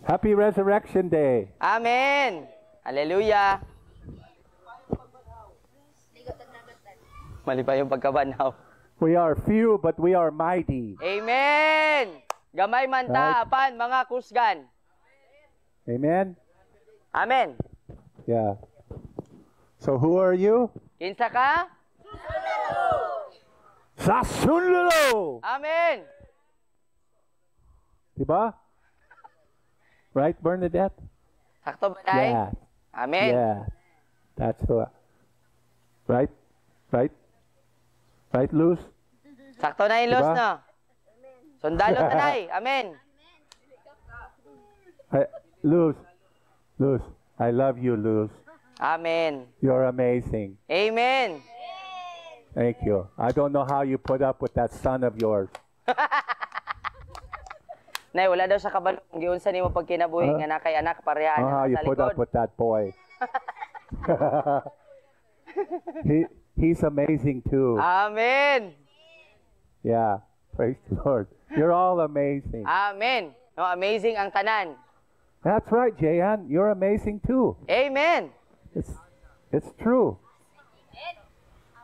Happy Resurrection Day. Amen. Hallelujah. Mali pa yung pagkabanaw. We are few, but we are mighty. Amen. Gamay man ta, apan mga kusgan. Amen? Amen. Yeah. So who are you? Kinsa ka? Sasunlo! Amen. Diba? Right, Bernadette? Sakto ba tayo? Yeah. Amen. Yeah. That's what. Right? Right? Right, Luz? Sakto na yung Luz, Diba? no? Sundalo tanay. Amen. Luz, I love you, Luz. Amen. You're amazing. Amen. Thank you. I don't know how you put up with that son of yours. Nay, wala daw sa kabalo. Giunsa nimo pag kinabuhi nga na kay anak parehaan Oh, how you sa put up likod. with that boy. He's amazing too. Amen. Yeah. Praise the Lord. You're all amazing. Amen. No, amazing ang tanan. That's right, Jayan. You're amazing too. Amen. It's true.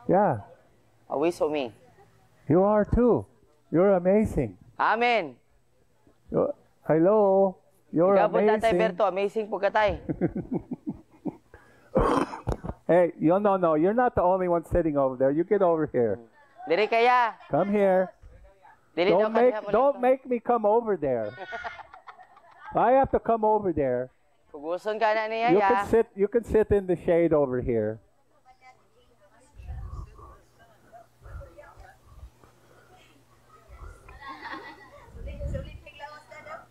Yeah. Awiso me. You are too. You're amazing. Amen. Hello. You're Ikaw po, Tatay amazing. Berto, amazing po katay. Hey, no. You're not the only one sitting over there. You get over here. Diri kaya. Come here. Dili daw Don't make me come over there. I have to come over there. Puguson ka na niya, You can sit in the shade over here.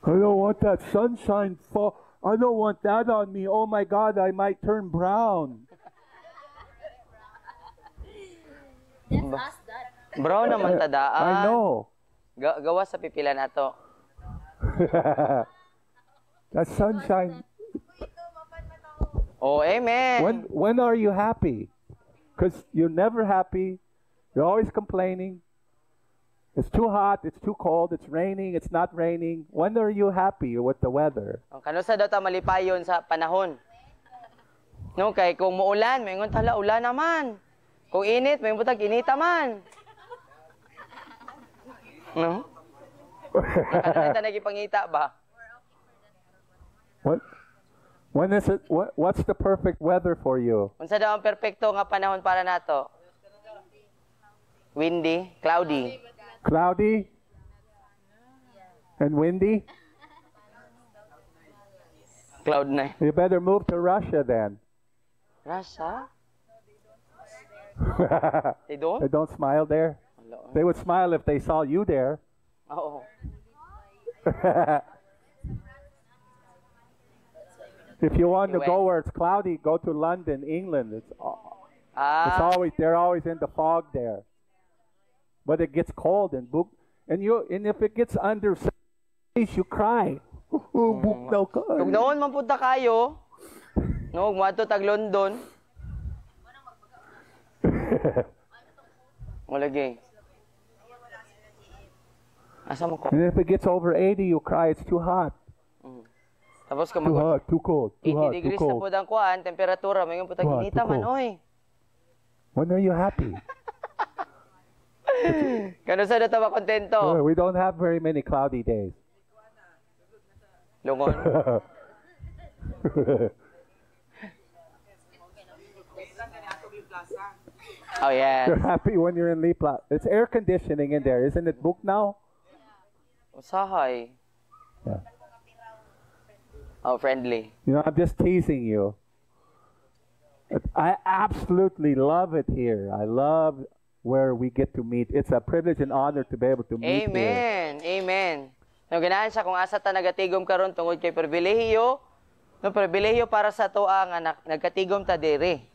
I don't want that sunshine fall. I don't want that on me. Oh my God, I might turn brown. That's us, Dad. Bro naman tadaan. I know. Gawa sa pipila nato. That sunshine. Oh, amen. When are you happy? Because you're never happy. You're always complaining. It's too hot, it's too cold, it's raining, it's not raining. When are you happy with the weather? Kano sa daw ta malipayon sa panahon? No, kay kung muulan, mayingon tala ulan naman. Kung init, may butag inita man. No? Ano na nagipangita ba? When is it? What's the perfect weather for you? Unsa daw ang perpekto nga panahon para nato? Windy, cloudy. Cloudy and windy? Cloud 9. You better move to Russia then. Russia? They don't? They don't smile there. They would smile if they saw you there. Oo. If you want to go where it's cloudy, go to London, England. It's always they're always in the fog there. But it gets cold and if it gets under 60, you cry. Kung noon man punta kayo, no, mato tag London. Wala gay. Asa mo ko? And if it gets over 80, you cry. It's too hot. Tapos Too hot, too cold, too 80 hot, too degrees na cold. po ang kuan, temperatura, may punta Too hot, inita too man, cold. oy. When are you happy? Kano sa data ba kontento? We don't have very many cloudy days. Lungon. Oh, yes. You're happy when you're in Lipla. It's air conditioning in there. Isn't it booked now? Usahay. Yeah. Oh, friendly. You know, I'm just teasing you. I absolutely love it here. I love where we get to meet. It's a privilege and honor to be able to meet here. Amen. Amen. No, ganahan sa kung asa ta nagatigom karon tungod kay pribilehiyo. No, pribilehiyo para sa tuwa nga nagkatigom ta diri.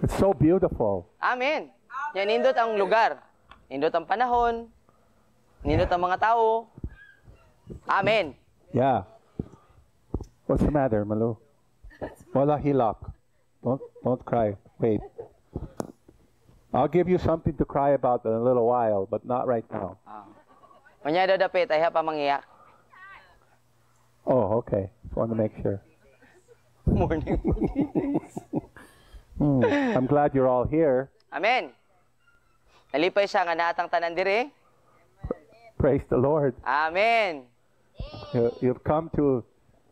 It's so beautiful. Amen. Yan nindot ang lugar. Nindot ang panahon. Nindot ang mga tao. Amen. Yeah. What's the matter, Malu? Wala hilak. Don't cry. Wait. I'll give you something to cry about in a little while, but not right now. Manya daw dapit ay pa mangiyak. Oh, okay. Just want to make sure. Morning. I'm glad you're all here. Amen. Nalipay siya nga natang tanan diri. Praise the Lord. Amen. You've come to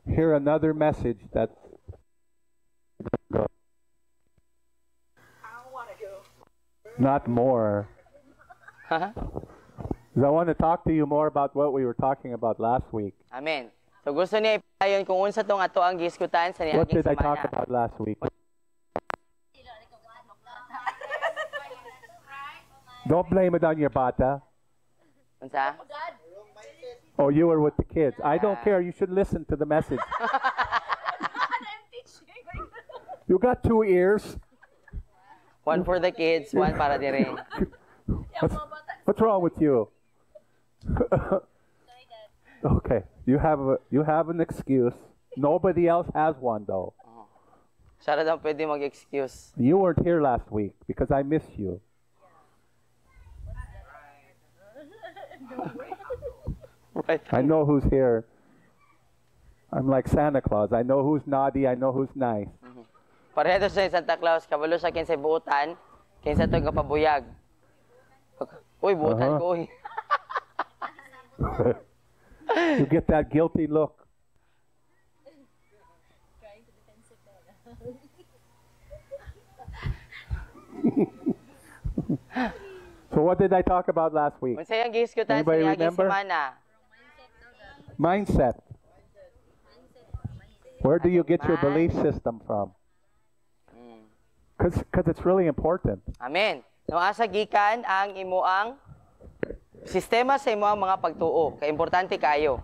hear another message that not more. Huh? 'Cause I want to talk to you more about what we were talking about last week. Amen. So gusto niya ipayon kung unsa tong ato ang giskutan sa What niaging did I talk semana. about last week? Don't blame it on your bata. Unsa? Oh, you were with the kids. I don't care. You should listen to the message. You got 2 ears. One for the kids, one para dire. What's wrong with you? Okay, you have an excuse. Nobody else has one though. Siya ra daw pwede mag-excuse. You weren't here last week because I missed you. Right. I know who's here. I'm like Santa Claus. I know who's naughty. I know who's nice. Pareho siya yung Santa Claus, kabalo siya kinsay buutan, kinsa to kapabuyag. Uy, buutan ko, uy. You get that guilty look. So what did I talk about last week? Unsay ang giskutan sa Anybody niaging remember? semana? Mindset. Where do you get your belief system from? Because it's really important. Amen. No asa gikan ang imuang sistema sa imuang mga pagtuo. Kay importante kayo.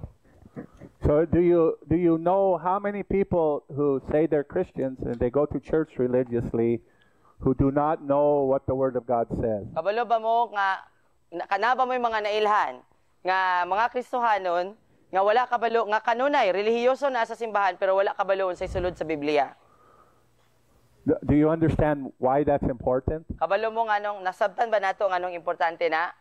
So do you know how many people who say they're Christians and they go to church religiously who do not know what the Word of God says? Kabalo ba mo nga kana ba mo yung mga nailhan nga mga Kristohanon nga wala kabalo nga kanunay relihiyoso na sa simbahan pero wala kabalo sa sulod sa Biblia? Do you understand why that's important? Kabalo mo nga nung nasabtan ba nato nga nung importante na?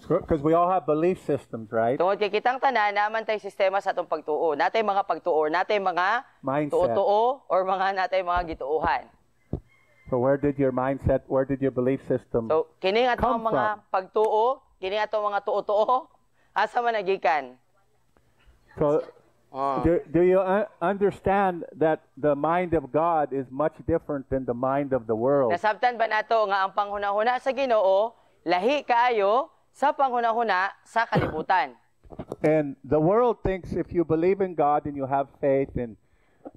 Because we all have belief systems, right? Tungod kay kitang tanan naman tay sistema sa atong pagtuo. Natay mga pagtuo, natay mga Mindset. tuo-tuo or mga natay mga gituuhan. So where did your belief system So kini nga atong come mga from? pagtuo, kini nga atong mga tuo-tuo, asa man nagikan? So do you understand that the mind of God is much different than the mind of the world? Nasabtan ba nato nga ang panghuna-huna sa Ginoo lahi kaayo sa panghuna-huna sa kalibutan? And the world thinks if you believe in God and you have faith and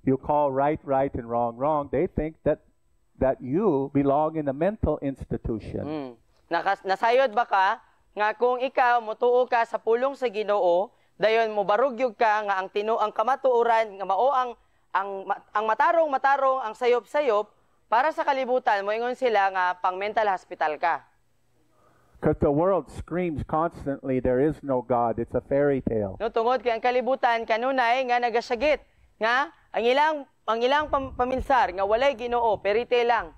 you call right and wrong wrong, they think that you belong in a mental institution. Nasayod ba ka nga kung ikaw motuo ka sa pulong sa Ginoo, dayon mo barugyog ka nga ang kamatuoran nga mao ang matarong ang sayop-sayop para sa kalibutan moingon sila nga pang mental hospital ka. Because the world screams constantly, there is no God. It's a fairy tale. No, tungod kay ang kalibutan kanunay nga nagasagit nga ang ilang paminsar nga walay Ginoo, perite lang.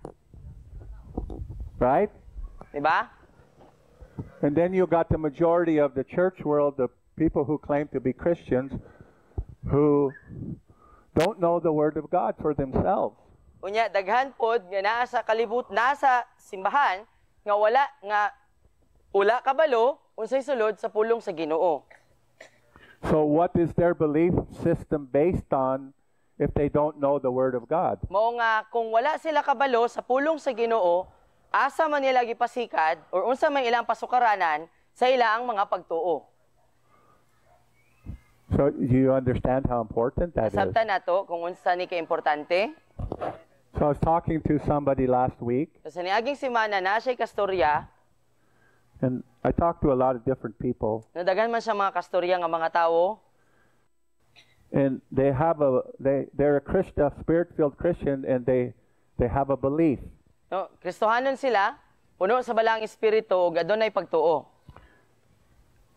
Right? Diba? And then you got the majority of the church world, the people who claim to be Christians, who don't know the Word of God for themselves. Unya daghan pod nga nasa simbahan nga wala kabalo unsay sulod sa pulong sa Ginoo. So what is their belief system based on if they don't know the Word of God? Mao nga kung wala sila kabalo sa pulong sa Ginoo, asa man nila gipasikad or unsa man ilang pasukaranan sa ilang mga pagtuo. So do you understand how important that is? Sabta nato kung unsa ni kaimportante. So I was talking to somebody last week, So sa niaging semana na siya kastorya, and I talked to a lot of different people, nadagan man siya mga kastorya nga mga tawo. and they're a Christian, a Spirit-filled Christian, and they have a belief. No, Kristohanon sila, puno sa balang espiritu ug adunay pagtuo.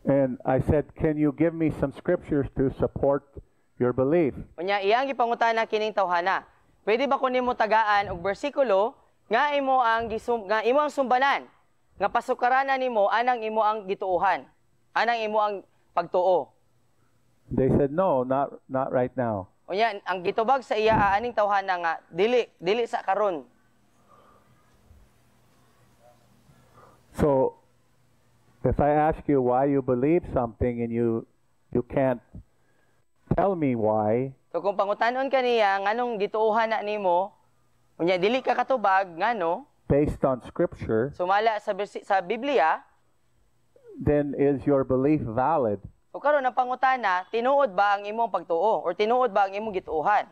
And I said, can you give me some scriptures to support your belief? Unya iyang gipangutana kining tawhana. Pwede ba kunin mo tagaan og bersikulo nga imo ang sumbanan nga pasukaranan nimo anang imo ang gituuhan, anang imo ang pagtuo. They said, no, not right now. Unya, ang gitubag sa iya aning tawhana nga dili sa karon. So, if I ask you why you believe something and you can't tell me why, So kung pangutanon ka niya nganong gituohan na nimo, unya dili ka katubag ngano based on scripture, sumala sa Biblia, then is your belief valid? so karon ang pangutana, tinuod ba ang imong pagtuo or tinuod ba ang imong gituohan?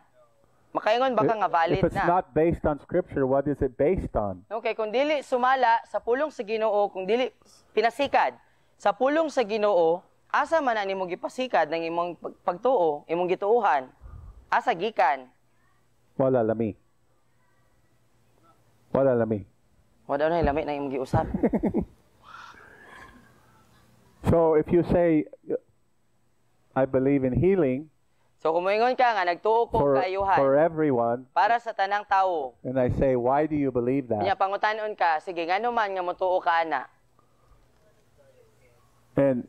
Makaingon ba ka nga valid If it's na? not based on scripture, what is it based on? Okay, kung dili sumala sa pulong sa Ginoo, kung dili pinasikad sa pulong sa Ginoo, asa man ang imong gipasikad ng imong pagtuo, imong gituuhan? Asa gikan? Wala lami. Wala lami. Wala na lami na imong giusap. So if you say, I believe in healing So kung moingon ka nga nagtuo ko for kaayuhan everyone, para sa tanang tawo, and I say, why do you believe nya that? pangutanon ka, sige ngano man nga motuo ka ana? And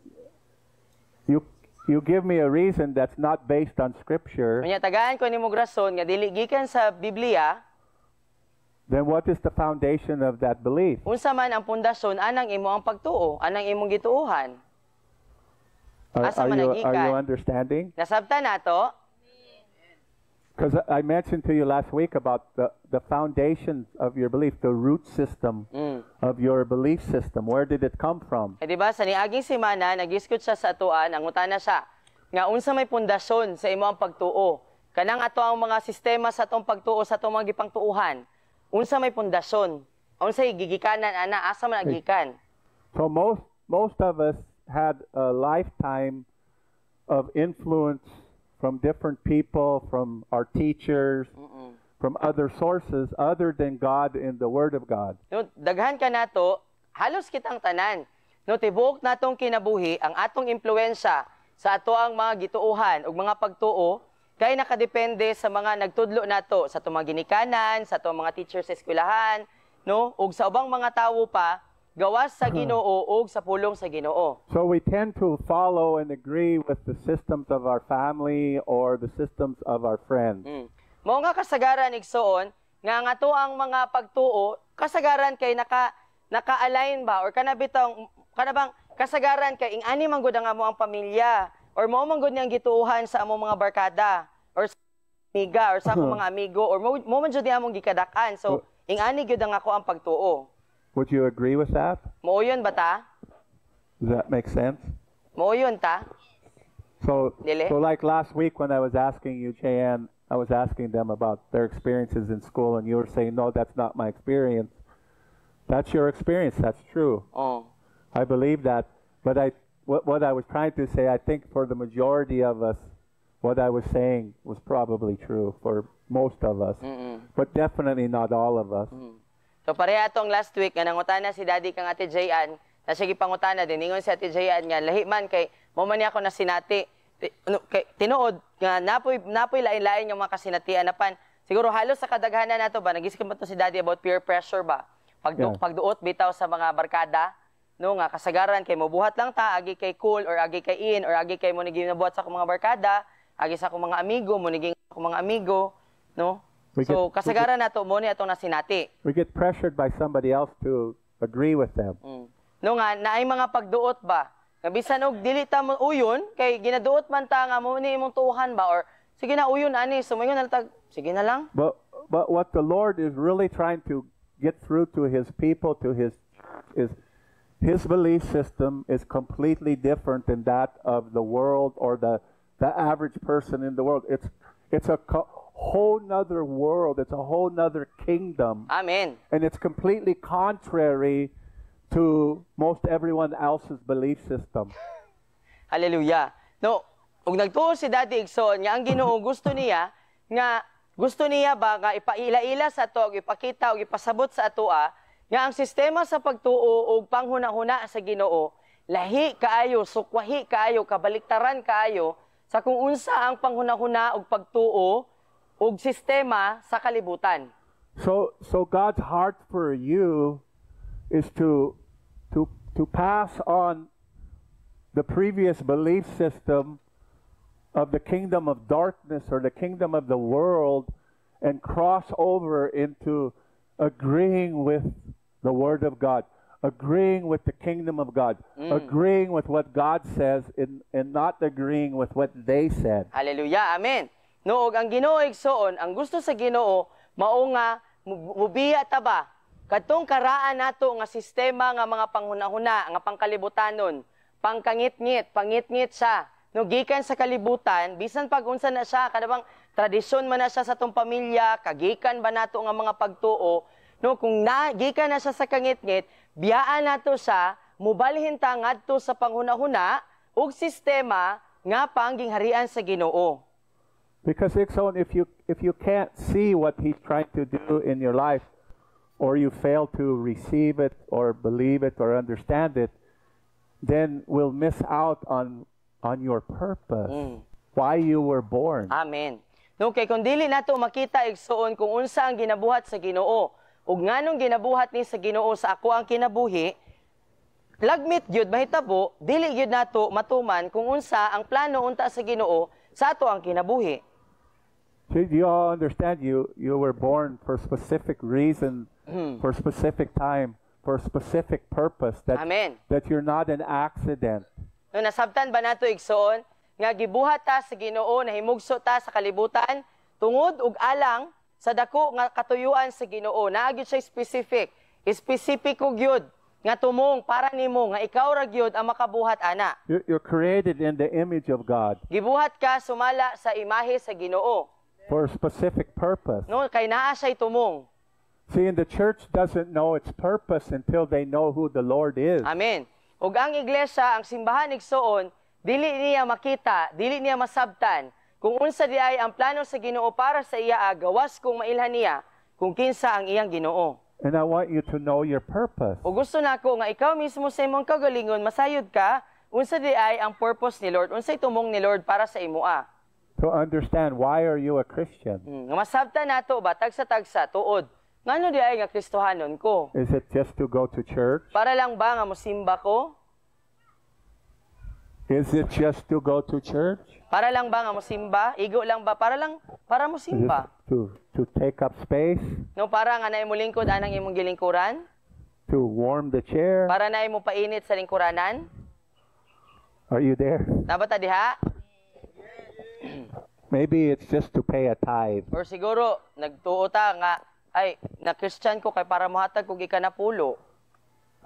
you give me a reason that's not based on scripture, Unya tagaan ko nimo rason nga dili gikan sa Biblia, then what is the foundation of that belief? unsa man ang pundasyon anang imo ang pagtuo, anang imong gituuhan? Asa man Are nagikan? you understanding? Nasabtan nato? Because I mentioned to you last week about the foundations of your belief, the root system of your belief system. Where did it come from? Eh, di ba, sa niaging semana, nag-discuss siya sa atuan, ang utana siya, nga unsa may pundasyon sa imo ang pagtuo. Kanang ato ang mga sistema sa atong pagtuo, sa atong mga gipangtuuhan. Unsa may pundasyon. Unsa gigikanan, ana, asa man agikan. So most of us had a lifetime of influence from different people, from our teachers, from other sources other than God and the Word of God. No, daghan ka nato, halos kitang tanan. No, tibuok natong kinabuhi ang atong impluwensya sa ato ang mga gituuhan ug mga pagtuo kay nakadepende sa mga nagtudlo nato sa atong mga ginikanan, sa atong mga teachers sa eskwelahan, no, ug sa ubang mga tawo pa gawas sa Ginoo ug sa pulong sa Ginoo. So we tend to follow and agree with the systems of our family or the systems of our friends. Mao nga kasagaran igsoon nga ang ato ang mga pagtuo kasagaran kay naka-align ba or kanabitang kanabang kasagaran kay ingani man gud ang amo ang pamilya or mao man gud niyang gituuhan sa among mga barkada or sa amiga or sa akong mga amigo or mo man jud among gikadakan. So ingani gud ang ako ang pagtuo. Would you agree with that? Mooyon ba ta? Does that make sense? Mooyon ta? So Dili? like last week when I was asking you, Cheyenne, I was asking them about their experiences in school, and you were saying, no, that's not my experience. That's your experience. That's true. Oh. I believe that. But what I was trying to say, I think for the majority of us, what I was saying was probably true for most of us, but definitely not all of us. So pareha atong last week nga nangutana si Daddy kang Ate Jayan, na sige pangutana din ingon si Ate Jayan nga lahi man kay mo man ako na sinati kay tinuod nga napoy lain-lain yung mga kasinatian napan siguro halos sa kadaghanan nato ba nagiskin ba to si Daddy about peer pressure ba pagduot bitaw sa mga barkada no nga kasagaran kay mobuhat lang ta agi kay cool or agi kay in or agi kay mo naging nabuhat sa akong mga barkada agi sa akong mga amigo mo naging akong mga amigo no. So, kasagaran nato mo ni atong nasinati. We get pressured by somebody else to agree with them. No nga, naay mga pagduot ba? Nga bisan og dili ta mo uyon, kay ginaduot man ta nga mo ni imong tuhan ba? Or, sige na uyon, ani, sumayon na tag, sige na lang. But what the Lord is really trying to get through to His people, to His belief system is completely different than that of the world or the average person in the world. It's a whole nother world. It's a whole nother kingdom. Amen. And it's completely contrary to most everyone else's belief system. Hallelujah. No, ug nagtuo si Daddy Igsoon nga ang Ginoo gusto niya ba nga ipaila-ila sa ato, ipakita ug ipasabot sa atoa nga ang sistema sa pagtuo ug panghuna-huna sa Ginoo lahi kaayo, sukwahi kaayo, kabaliktaran kaayo sa kung unsa ang panghuna-huna ug pagtuo ug sistema sa kalibutan. So God's heart for you is to pass on the previous belief system of the kingdom of darkness or the kingdom of the world and cross over into agreeing with the Word of God, agreeing with the kingdom of God, agreeing with what God says and not agreeing with what they said. Hallelujah. Amen. Noog ang Ginoo igsoon, ang gusto sa Ginoo mao nga mubiya ta ba kadtong karaan nato nga sistema nga mga panghunahuna nga pangkalibutanon, pangkangit-ngit, pangit-ngit siya. No gikan sa kalibutan, bisan pag unsa na siya kadabang tradisyon man na siya sa tong pamilya, kagikan ba nato nga mga pagtuo, no kung gikan na siya sa kangit-ngit, biyaan nato siya mubalhin ta ngadto sa panghunahuna ug sistema nga pangingharian sa Ginoo. Because Ikson, if you can't see what He's trying to do in your life, or you fail to receive it, or believe it, or understand it, then we'll miss out on your purpose, why you were born. Amen. No kay kung dili nato makita igsoon kung unsa ang ginabuhat sa Ginoo, ug nganong ginabuhat ni sa Ginoo sa ako ang kinabuhi, lagmit gyud mahitabo, dili gyud nato matuman kung unsa ang plano unta sa Ginoo sa ato ang kinabuhi. So you all understand you were born for a specific reason, for a specific time, for a specific purpose, that Amen. That you're not an accident. No nasabtan ba nato igsoon nga gibuhat ta sa Ginoo, nahimugso ta sa kalibutan tungod ug alang sa dako nga katuyuan sa Ginoo. Naa gyud siya specific, espesipiko gyud nga tumong para nimo nga ikaw ra gyud ang makabuhat ana. You're created in the image of God. Gibuhat ka sumala sa imahe sa Ginoo. For a specific purpose. No, kay naa siya'y tumong. See, and the church doesn't know its purpose until they know who the Lord is. Amen. Ug ang iglesia, ang simbahan igsoon, dili niya makita, dili niya masabtan kung unsa di ay ang plano sa Ginoo para sa iya, gawas kung mailhan niya kung kinsa ang iyang Ginoo. And I want you to know your purpose. Ug gusto nako nga ikaw mismo sa imong kagalingon masayod ka unsa di ay ang purpose ni Lord, unsay tumong ni Lord para sa imoa. To understand why are you a Christian? Nga masabtan nato ba tagsa-tagsa tuod. Ngano di ay nga Kristohanon ko? Is it just to go to church? Para lang ba nga mosimba ko? Is it just to go to church? Para lang ba nga mosimba? Igo lang ba para mosimba? To take up space? No, para nga naay mo lingkod anang imong gilingkuran? To warm the chair? Para naay mo painit sa lingkuranan? Are you there? Nabata diha? Maybe it's just to pay a tithe. Or siguro nagtuo ta nga ay na Christian ko kay para mohatag kog ikanapulo.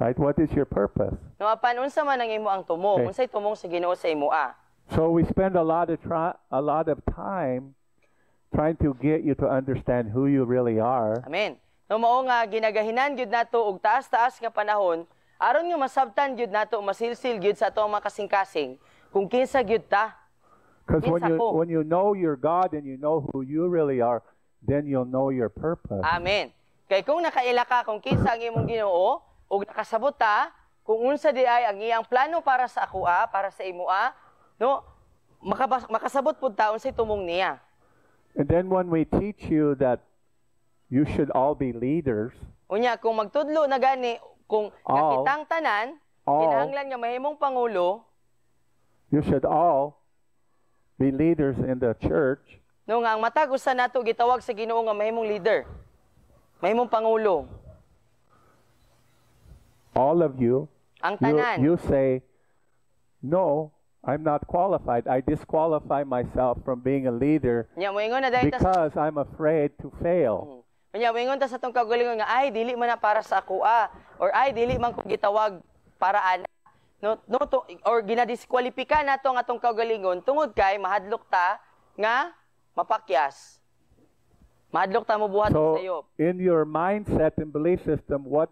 Right? What is your purpose? No apan unsa man ang imo ang tumong? Unsay tumong sa Ginoo sa imoa? So we spend a lot of time trying to get you to understand who you really are. Amen. No mao nga ginagahinan gyud nato og taas-taas nga panahon aron nga masabtan gyud nato masilsil gyud sa atong mga kasing-kasing kung kinsa gyud ta. Because when you know your God and you know who you really are, then you'll know your purpose. Amen. Kay kung nakaila ka kung kinsa ang imong Ginoo ug nakasabot ta kung unsa di ay ang iyang plano para sa akoa, para sa imoa, no? Makasabot pud ta unsay tumong niya. And then when we teach you that you should all be leaders, unya kung magtudlo na gani kung nakitang tanan, kinahanglan nga mahimong pangulo, you should all be leaders in the church. No nga ang matag usa nato gitawag sa Ginoo nga mahimong leader. Mahimong pangulo. All of you. Ang tanan. You say, "No, I'm not qualified. I disqualify myself from being a leader because I'm afraid to fail." Unya moingon ta sa tong kagalingon nga ay dili man na para sa ako or ay dili man ko gitawag para ana. No or ginadiskwalipika nato ang atong kagalingon tungod kay mahadlok ta nga mapakyas. Mahadlok ta mo buhat so, sa iyo. In your mindset and belief system, what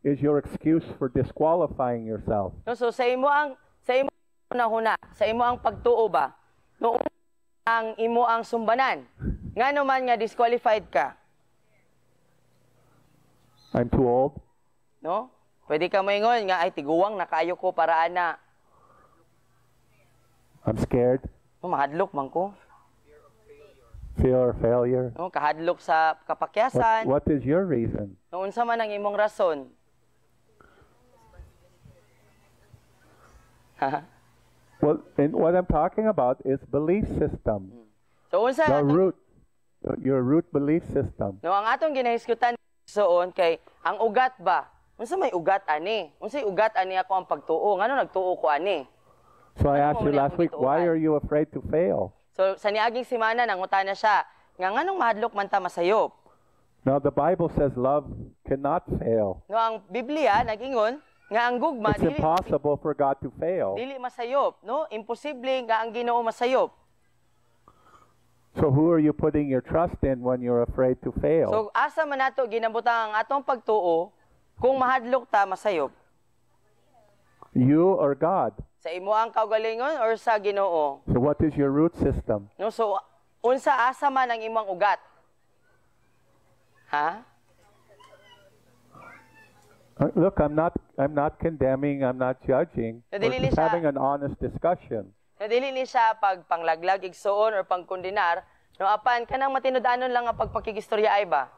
is your excuse for disqualifying yourself? No, so sa imo ang huna, sa imo ang pagtuo ba? No ang imo ang sumbanan. Ngano man nga disqualified ka? I'm too old. No? Pwede ka moingon nga ay tiguwang nakaayo ko para ana. I'm scared. No, mahadlok man ko. Fear of failure. No, kahadlok sa kapakyasan. What is your reason? No, unsa man ang imong rason? Well, and what I'm talking about is belief system. So unsa The atong root, your root belief system. no ang atong ginahisgutan soon kay ang ugat ba? Unsa may ugat ani? Unsay ugat ani ako ang pagtuo? Ngano nagtuo ko ani? So I Ano asked mo you na last akong week, why gituuhan? are you afraid to fail? So sa niaging semana nangutana siya, nga nganong mahadlok man ta masayop? Now the Bible says love cannot fail. No ang Biblia nag-ingon nga ang gugma It's impossible for God to fail. dili masayop, no? Imposible nga ang Ginoo masayop. So who are you putting your trust in when you're afraid to fail? So asa man nato ginabutang ang atong pagtuo kung mahadlok ta masayop? You or God? Sa imo ang kaugalingon or sa Ginoo? So what is your root system? No, so unsa asa man ang imong ugat? Ha? Look, I'm not condemning, I'm not judging. We're Nadili just siya. having an honest discussion. Na dili ni siya pag panglaglag igsuon or pangkondenar, no apan kanang matinud-anon lang ang pagpakigistorya ay ba?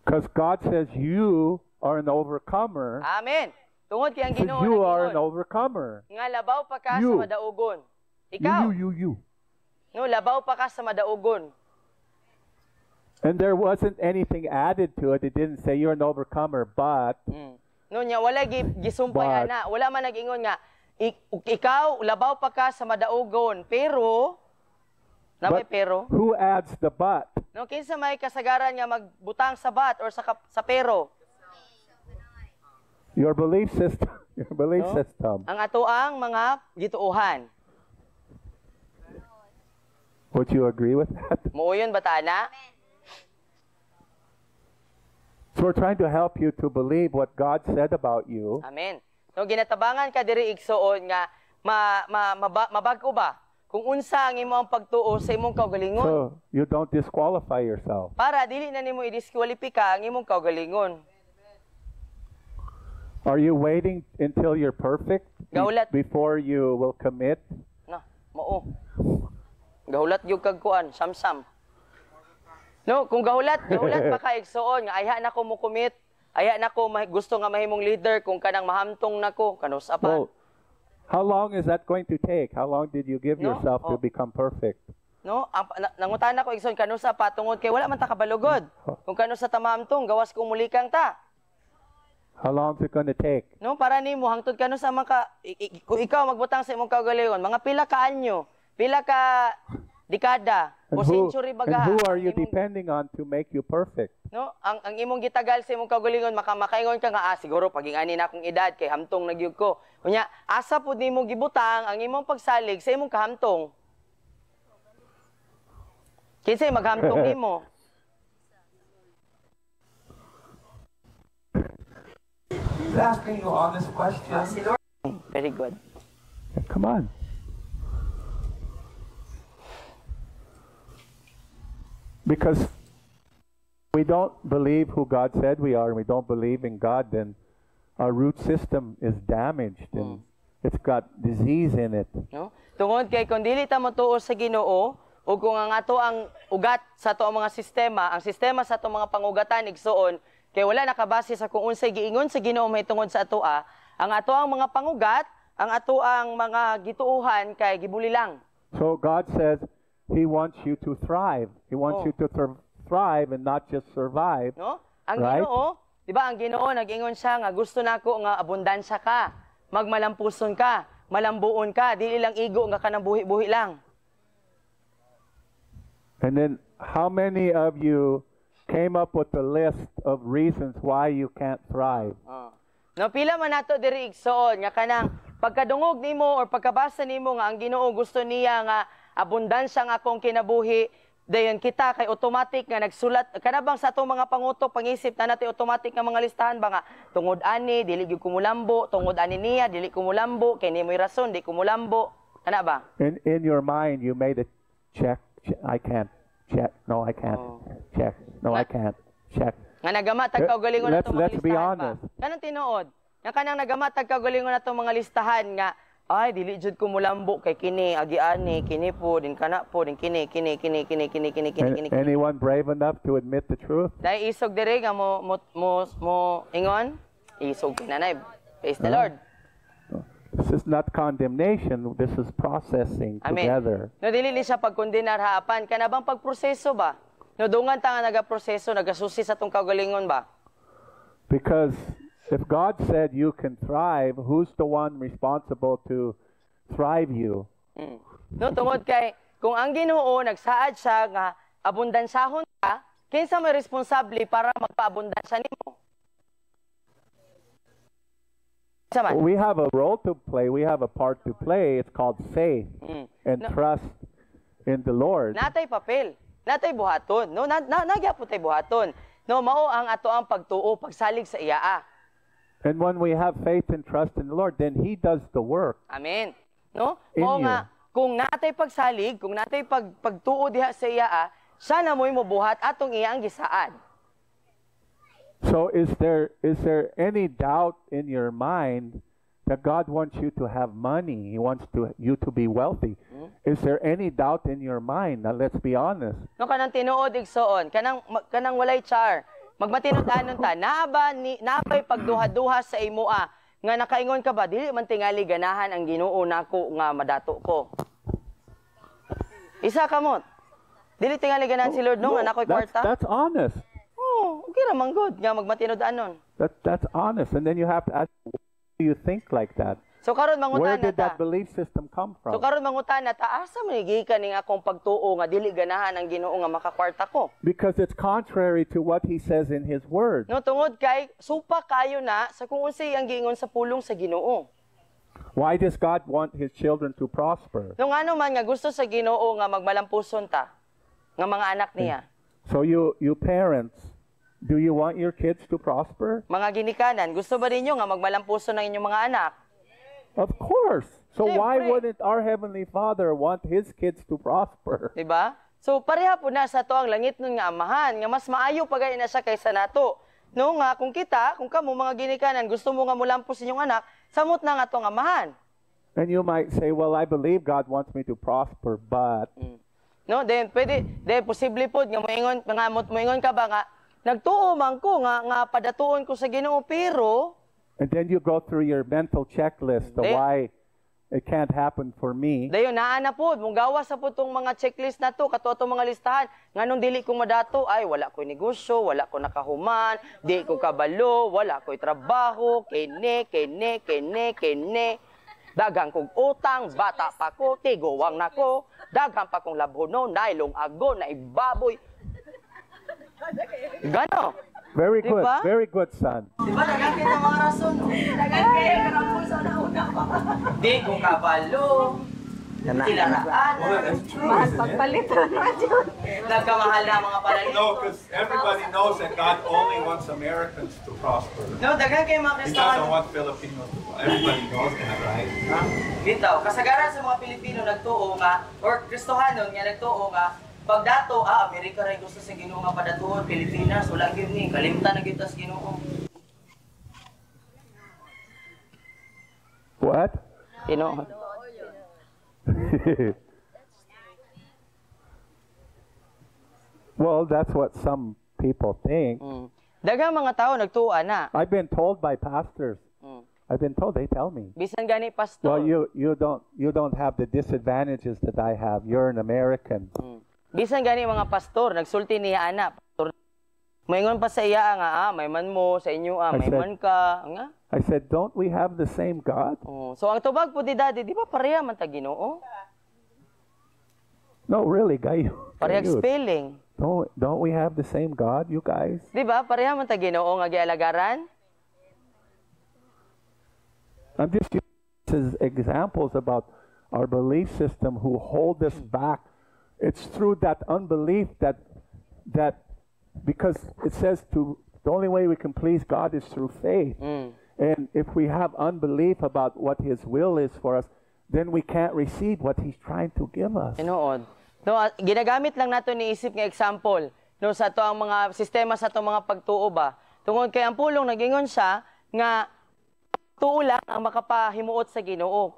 Because God says you are an overcomer. Amen. Tungod kay ang He says Ginoo you are an nag-ingon, overcomer. nga labaw pa ka You. sa madaugon. Ikaw, You. no labaw pa ka sa madaugon. And there wasn't anything added to it. It didn't say you're an overcomer, but No nya wala gisumpay But- ana, wala man nag-ingon nga ikaw labaw pa ka sa madaugon, pero na may but pero. who adds the but? No kinsa may kasagaran nga magbutang sa bat or sa pero? Your belief system. Your belief No? system. Ang atoang mga gituuhan. Would you agree with that? Muuyon batana? So we're trying to help you to believe what God said about you. Amen. No ginatabangan ka diri igsuon nga mabago ba kung unsa ang imong pagtuo sa imong kaugalingon So you don't disqualify yourself. para dili na nimo i-disqualify ang imong kaugalingon. Are you waiting until you're perfect Gaulat. before you will commit? Na, mao. Gahulat gyud kag kuan, samsam. No, kung gahulat pa ka igsuon nga ayha nako mo commit, ayha nako gusto nga mahimong leader kung kanang mahamtong nako kanus apan. Well, how long is that going to take? How long did you give No, yourself to oh. become perfect? No, nangutan ako igsoon kanusa pa tungod kay wala man ta kabalugod. Kung kanusa ta mahamtong gawas kung mulikang ta. How long is it going to take? No, para nimo hangtod kanusa man ka kung ikaw magbutang sa imong kaugalingon, mga pila ka anyo, pila ka dekada o century baga. and who are you imong- depending on to make you perfect? No, ang imong gitagal sa imong kaugalingon makaingon ka nga siguro paging ani na akong edad kay hamtong nagyug ko. Unya, asa pud nimo gibutang ang imong pagsalig sa imong kahamtong. Kinsay maghamtong nimo? He's asking you honest questions. Very good. Come on. Because we don't believe who God said we are and we don't believe in God, then our root system is damaged and it's got disease in it. No? Tungod kay kung dili ta motuo sa Ginoo o kung ang ato ang ugat sa ato ang mga sistema, ang sistema sa ato mga pangugatan igsuon kay wala nakabase sa kung unsay giingon sa Ginoo mahitungod sa atoa, ang ato ang mga pangugat, ang ato ang mga gituuhan kay gibuli lang. So God says He wants you to thrive. He wants you to thrive and not just survive. No? Ang Right? Ginoo, di ba ang Ginoo nag-ingon siya nga gusto nako nga abundansya ka, magmalampuson ka, malambuon ka, dili lang igo nga kanang buhi-buhi lang. And then how many of you came up with a list of reasons why you can't thrive? No, pila man nato diri igsoon nga kanang pagkadungog nimo or pagkabasa nimo nga ang Ginoo gusto niya nga abundansya nga akong kinabuhi, dayon kita kay automatic nga nagsulat kanabang sa atong mga pangutok pangisip na natin automatic nga mga listahan ba nga tungod ani dili gyud kumulambo, tungod ani niya dili kumulambo, kay nimoy rason di kumulambo, kana ba? In your mind, you made a check. I can't. Check. No, I can't. Check. No, I can't. Check. Nga nagama tag kaugalingon natong mga Let's be listahan honest. ba? Kanang tinuod, nga kanang nagama tag kaugalingon natong mga listahan nga ay dili jud kumulambo kay kini agi ani kini po din kana po din kini. Anyone brave enough to admit the truth? Dahil isog diri nga mo ingon, isog kinanay. Praise the Lord. is not condemnation. This is processing Amen. together. No, dili ni siya pagkondenar haapan. Kana bang pagproseso ba? No, dungan ta nga nagaproseso, nagasusi sa tong kaugalingon ba? Because if God said you can thrive, who's the one responsible to thrive you? No, tungod kay, kung ang Ginoo nagsaad siya nga abundansahon ka, kinsa may responsable para magpaabundansya nimo? We have a role to play. We have a part to play. It's called faith and trust in the Lord. Natay papel, natay buhaton. No, nagyapon tay buhaton. No, mao ang ato ang pagtuo, pagsalig sa iyaa. And when we have faith and trust in the Lord, then He does the work. Amen. No? In Mao you. nga, kung natay pagsalig, kung natay pagtuo diha sa iyaa, siya na mo'y mobuhat atong iyaang gisaad. So is there any doubt in your mind that God wants you to have money? He wants you to be wealthy. Is there any doubt in your mind? Now let's be honest. No, kanang tinuod igsoon, kanang walay char. Magmatinud-anon ta, nabay pagduha-duha sa imoa nga nakaingon ka ba dili man tingali ganahan ang Ginoo nako nga madato ko. Isa kamot. Dili tingali ganahan si Lord no nga nakoy kwarta. That's honest. Oh, okay ra man good nga magmatinud-anon. That's honest. And then you have to ask, why do you think like that? So karon Where mangutan did na ta. that belief system come So from? karon mangutan na ta asa man gikan ning akong pagtuo nga dili ganahan ang Ginoo nga makakwarta ko. Because it's contrary to what He says in His Word. No tungod kay supa kayo na sa kung unsay ang giingon sa pulong sa Ginoo. Why does God want His children to prosper? No ano man nga gusto sa Ginoo nga magmalampuson ta nga mga anak niya. So you parents, do you want your kids to prosper? Mga ginikanan, gusto ba ninyo nga magmalampuson ng inyong mga anak? Of course. So why Siyempre. wouldn't our Heavenly Father want His kids to prosper? Diba? So pareha po na sa to ang langit nun nga amahan, nga mas maayo pa gani na siya kaysa nato. No nga kung kamo mga ginikanan gusto mo nga mulampos inyong anak, samot na nga tong amahan. And you might say, well, I believe God wants me to prosper, but... No, then posible po nga moingon ka ba nga nagtuo man ko nga padatuon ko sa Ginoo pero And then you go through your mental checklist of why it can't happen for me. dayon naa na po mong gawas sa putong mga checklist na to kato atong mga listahan nganong dili ko madato ay wala ko'y negosyo, wala ko nakahuman, di ko kabalo, wala ko'y trabaho, kene dagang kong utang, bata pa ko, tigowang nako, dagang pa kong labhono, nailong ago, naibaboy. Gano? Very good, Diba? very good, son. Diba, dagang kita mga rason, no? Dagang kaya karapon sa una pa. Di ko kabalo, kilaraan, Mahal pagpalitan na dyan. nagkamahal na mga palalit. No, because everybody knows that God only wants Americans to prosper. No, dagang kayo mga He doesn't Kristohan. want Filipinos to prosper. Everybody knows that, right? Bitaw, kasagaran sa mga Pilipino nagtuo nga, or Kristohanon nga nagtuo nga, pagdato, Amerika rin gusto sa Ginoo nga padatuon, Pilipinas, wala gyud ni, kalimtan na gyud tas Ginoo. What? Ginoo. Well, that's what some people think. Dagang mga tao nagtuo na. I've been told by pastors. I've been told, they tell me. Bisan gani pastor. Well, you don't have the disadvantages that I have. You're an American. Bisan gani mga pastor, nagsulti niya ana. Pastor, moingon pa sa iya nga, may man mo sa inyo, may said- man ka, nga. I said, don't we have the same God? So ang tubag po di daddy, di ba pareha man ta Ginoo? No, really, guy. Parehag spelling. Don't we have the same God, you guys? Di ba pareha man ta Ginoo nga gialagaran? I'm just using examples about our belief system who hold us back. It's through that unbelief that because it says the only way we can please God is through faith. And if we have unbelief about what His will is for us, then we can't receive what He's trying to give us. Tinuod. No, ginagamit lang nato ni isip nga example no sa to ang mga sistema sa to mga pagtuo ba. Tungod kay ang pulong nagingon siya nga tuo lang ang makapahimuot sa Ginoo.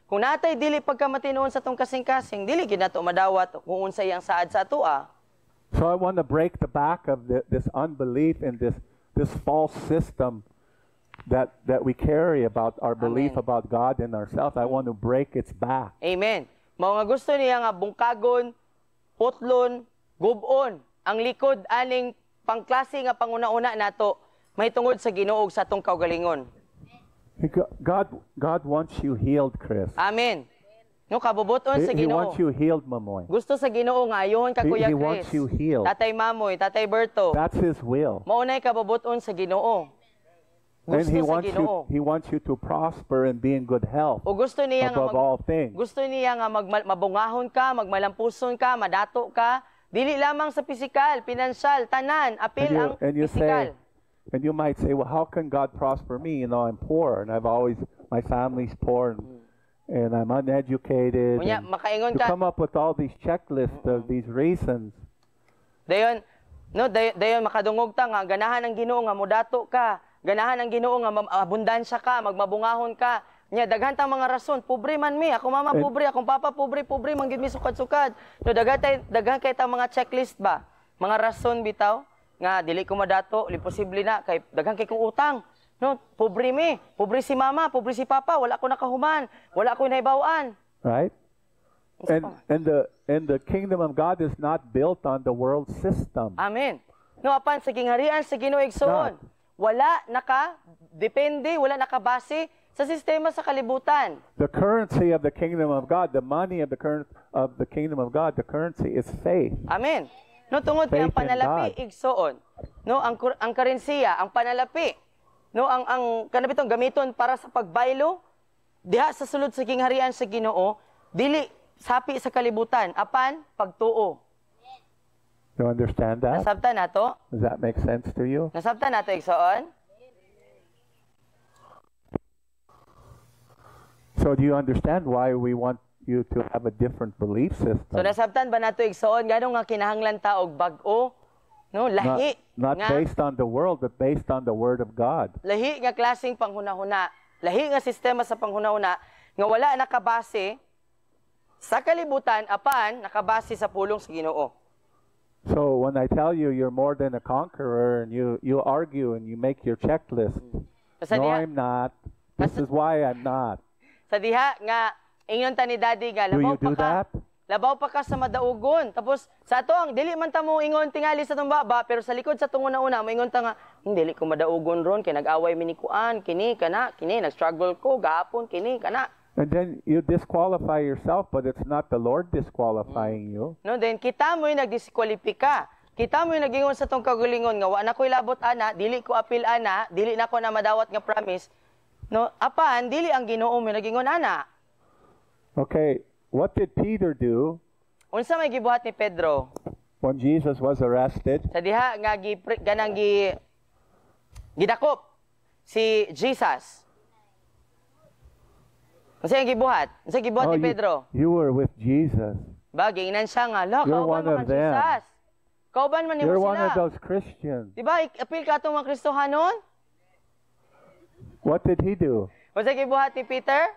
Kung natay dili pagkamatinuon sa tong kasing-kasing, dili gid nato madawat kung unsa iyang saad sa atoa. So I want to break the back of this unbelief and this false system that we carry about our belief Amen. about God and ourselves. I want to break its back. Amen. Mao nga gusto niya nga bungkagon, putlon, gubon ang likod aning pangklase nga panguna-una nato mahitungod sa Ginoo sa atong kaugalingon. God wants you healed, Chris. Amen. No kabubuton sa He Ginoo. wants you healed, Mamoy. Gusto sa Ginoo nga ayohon ka Kuya He Chris. wants you healed. Tatay Mamoy, Tatay Berto. That's His will. Maunay kabubuton sa Ginoo. And Gusto He sa Ginoo. wants you to prosper and be in good health O gusto niya nga above all things. gusto niya nga mabungahon ka, magmalampuson ka, madato ka, dili lamang sa pisikal, pinansyal, tanan, apil ang pisikal. And you might say, well, how can God prosper me? You know, I'm poor, and my family's poor, and I'm uneducated. Unya, And makaingon you ka. come up with all these checklists of these reasons. Dayon, dayon makadungog ta nga ganahan ng Ginoo nga modato ka, ganahan ng Ginoo nga abundansya ka, magmabungahon ka. Nya daghan tang mga rason, pobre man mi, ako mama pobre, akong papa pobre man gid mi sukad-sukad. No daghan kay ta mga checklist ba? Mga rason bitaw nga dili ko madato, posible na kay daghan kay kong utang. No, pobre mi, pobre si mama, pobre si papa, wala ko nakahuman, wala ko naibawan. Right? And the kingdom of God is not built on the world system. Amen. No apan sa gingharian sa Ginoo igsoon, wala depende, wala nakabase sa sistema sa kalibutan. The currency of the kingdom of God, the money of the kingdom of God, the currency is faith. Amen. No tungod kay ang Faith in panalapi God. igsoon. No ang karensiya, ang panalapi. No ang kanabitong gamiton para sa pagbaylo diha sa sulod sa gingharian sa Ginoo, dili sapi sa kalibutan, apan pagtuo. You understand that? Nasabtan nato? Does that make sense to you? Nasabtan nato igsoon? So do you understand why we want you to have a different belief system? So nasabtan ba nato igsoon nganong nga kinahanglan ta og bag-o? No, lahi Not nga based on the world, but based on the Word of God. lahi nga klaseng panghunahuna, lahi nga sistema sa panghunahuna nga wala nakabase sa kalibutan apan nakabase sa pulong sa Ginoo. So when I tell you you're more than a conqueror and you argue and you make your checklist, Sa no, diha, I'm not. This is why I'm not. sa diha nga ingon ta ni Daddy nga Do you do that? labaw pa ka sa madaugon. Tapos sa ato ang dili man ta mo ingon tingali sa tong baba pero sa likod sa tong una mo ingon ta nga dili ko madaugon ron kay nag-away mi ni kuan kini nag-struggle ko gahapon kini kana. And then you disqualify yourself, but it's not the Lord disqualifying you. No, then kita mo yung nagdiskwalipika. Kita mo yung nagingon sa tong kagalingon nga wa na ko'y labot ana, dili ko apil ana, dili na ko na madawat nga promise. No, apan dili ang Ginoo mo nagingon ana. Okay, what did Peter do Unsa may gibuhat ni Pedro? when Jesus was arrested? Sa diha nga gidakop si Jesus. Unsa ang gibuhat? Unsa gibuhat ni Pedro? You were with Jesus. Ba giingnan siya nga, "La, You're kauban one man of them. Jesus." Kauban man nimo You're one of sila. those Christians. Di ba apil ka atong mga Kristohanon? What did he do? Unsa gibuhat ni Peter?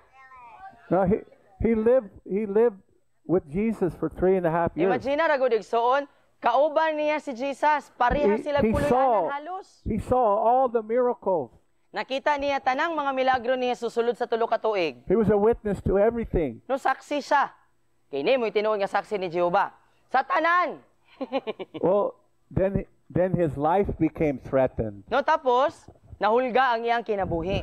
No, he lived with Jesus for 3.5 years. Imagine ra gud igsoon, kauban niya si Jesus, pareha sila puloy-anan halos. He saw all the miracles. Nakita niya tanang mga milagro niya susulod sa tulo ka tuig. He was a witness to everything. No saksi siya. Kini mo tinuod nga saksi ni Jehova. Sa tanan. Well, then his life became threatened. No tapos nahulga ang iyang kinabuhi.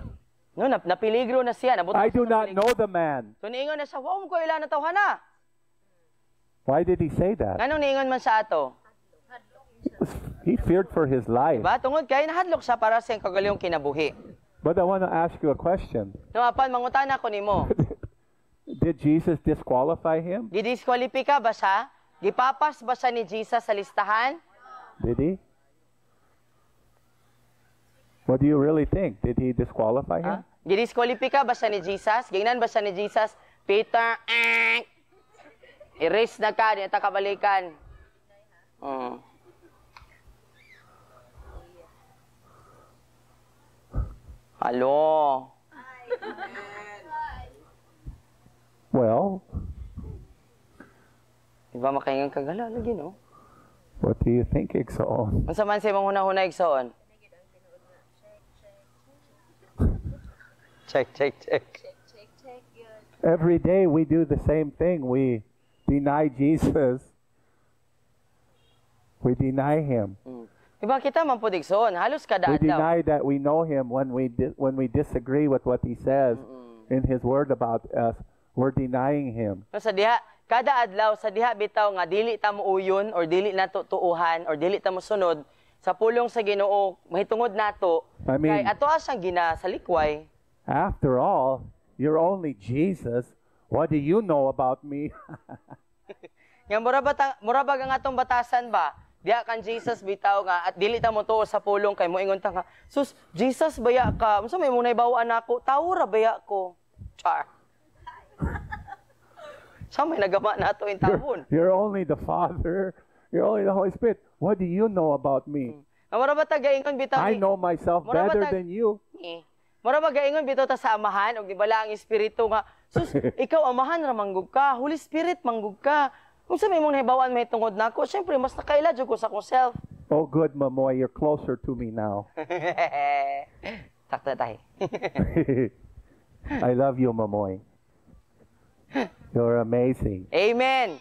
No napiligro na siya, nabutas I do sa not peligro. know the man. So niingon na siya, "Wa mo ko ila na tawhana." Why did he say that? Nganong niingon man sa ato? He feared for his life. Diba? Tungod kay nahadlok siya para sa iyang kagalingong kinabuhi. But I want to ask you a question. No apan mangutana ko nimo. Did Jesus disqualify him? Gidiskwalipika ba siya? Gipapas ba siya ni Jesus sa listahan? Did he? What do you really think? Did he disqualify him? Gidiskwalipika ba siya ni Jesus? Gingnan ba siya ni Jesus? Peter, erase na ka, di na ta kabalikan. Halo. Well, Diba makaingan kagala lagi, no? what do you think, Igsoon? Unsa man sa imong hunahuna igsoon? Check. Every day we do the same thing. We deny Jesus. We deny Him. Diba kita man po digsoon, halos kada We adlaw. deny that we know Him when we disagree with what He says in His Word about us. We're denying Him. No, sa diha, kada adlaw sa diha bitaw nga dili ta mo uyon or dili nato tuuhan or dili ta mo sunod sa pulong sa Ginoo mahitungod nato I mean- kay ato siyang ginasalikway. After all, you're only Jesus. What do you know about me? Nga mura ba ang atong batasan ba? Diha kan Jesus bitaw nga at dili ta mo tuo sa pulong kay moingon ta nga, sus, Jesus baya ka. Unsa may munay bawaan nako? Tawo ra baya ko. Char. Sa may nagama nato in tawon. You're only the Father. You're only the Holy Spirit. What do you know about me? Nga mura ba ta gaingon bitaw I know myself Mura ba better tag- than you. Mura ba gaingon bitaw ta sa amahan og gibala ang espiritu nga, sus, ikaw amahan ra manggug ka, Holy Spirit manggug ka. Unsa may mong nahibawan may tungod nako? Syempre mas nakaila jud ko sa akong self. Oh, good, Mamoy. You're closer to me now. Takta tayo. I love you, Mamoy. You're amazing. Amen.